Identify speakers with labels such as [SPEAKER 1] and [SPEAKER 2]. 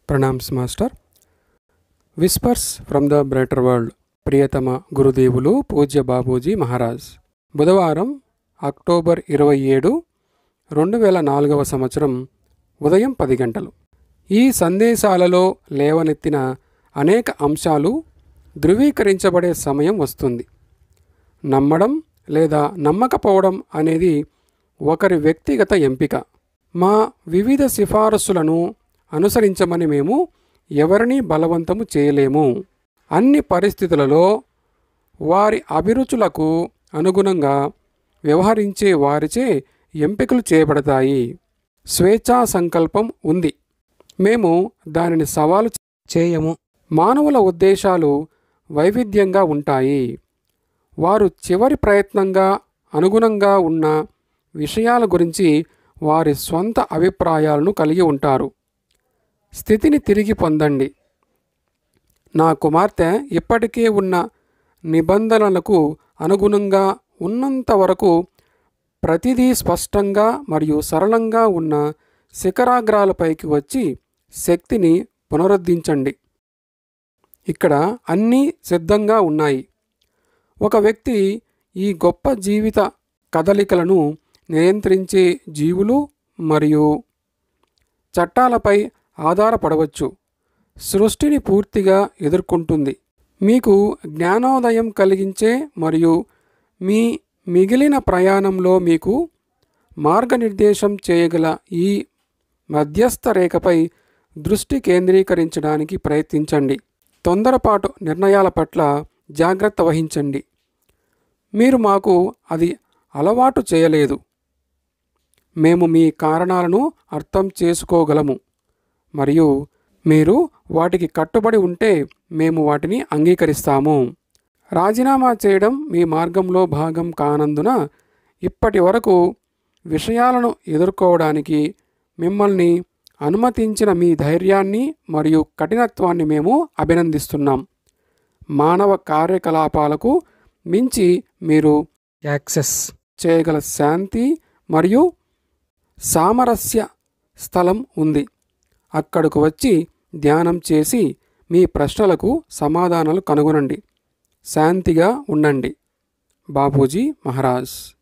[SPEAKER 1] Pranams master. Whispers from the brighter world. ప్రియతమ గురుదేవులు పూజ్య బాబూజీ మహారాజ్. బుధవారం అక్టోబర్ 27, 2004 సంవత్సరం ఉదయం 10 గంటలు. ఈ సందేశాలలో లేవనెత్తిన అనేక అంశాలు ధృవీకరించబడే సమయం వస్తుంది. నమ్మడం లేదా నమ్మకపోవడం అనేది ఒకరి వ్యక్తిగత ఎంపిక. మా వివిధ సిఫారసులను అనుసరించమని మేము ఎవరినీ బలవంతము చేయలేము. అన్ని పరిస్థితులలో వారి అభిరుచులకు అనుగుణంగా వ్యవహరించే వారిచే ఎంపికలు చేయబడతాయి. స్వేచ్ఛా సంకల్పం ఉంది. మేము దానిని సవాలు చేయము. మానవుల ఉద్దేశాలు వైవిధ్యంగా ఉంటాయి. వారు చివరి ప్రయత్నంగా అనుగుణంగా ఉన్న విషయాల గురించి వారి స్వంత అభిప్రాయాలను కలిగి ఉంటారు. స్థితిని తిరిగి పొందండి. నా కుమార్తె ఇప్పటికే ఉన్న నిబంధనలకు అనుగుణంగా ఉన్నంత వరకు ప్రతిదీ స్పష్టంగా మరియు సరళంగా ఉన్న శిఖరాగ్రాలపైకి వచ్చి శక్తిని పునరుద్ధరించండి. ఇక్కడ అన్నీ సిద్ధంగా ఉన్నాయి. ఒక వ్యక్తి ఈ గొప్ప జీవిత కదలికలను నియంత్రించే జీవులు మరియు చట్టాలపై ఆధారపడవచ్చు. సృష్టిని పూర్తిగా ఎదుర్కొంటుంది. మీకు జ్ఞానోదయం కలిగించే మరియు మీ మిగిలిన ప్రయాణంలో మీకు మార్గనిర్దేశం చేయగల ఈ మధ్యస్థ రేఖపై దృష్టి కేంద్రీకరించడానికి ప్రయత్నించండి. తొందరపాటు నిర్ణయాల పట్ల జాగ్రత్త వహించండి. మీరు మాకు అది అలవాటు చేయలేదు. మేము మీ కారణాలను అర్థం చేసుకోగలము మరియు మీరు వాటికి కట్టుబడి ఉంటే మేము వాటిని అంగీకరిస్తాము. రాజీనామా చేయడం మీ మార్గంలో భాగం కానందున ఇప్పటి వరకు విషయాలను ఎదుర్కోవడానికి మిమ్మల్ని అనుమతించిన మీ ధైర్యాన్ని మరియు కఠినత్వాన్ని మేము అభినందిస్తున్నాం. మానవ కార్యకలాపాలకు మించి మీరు యాక్సెస్ చేయగల శాంతి మరియు సామరస్య స్థలం ఉంది. అక్కడకు వచ్చి ధ్యానం చేసి మీ ప్రశ్నలకు సమాధానాలు కనుగొనండి. శాంతిగా ఉండండి. బాపూజీ మహారాజ్.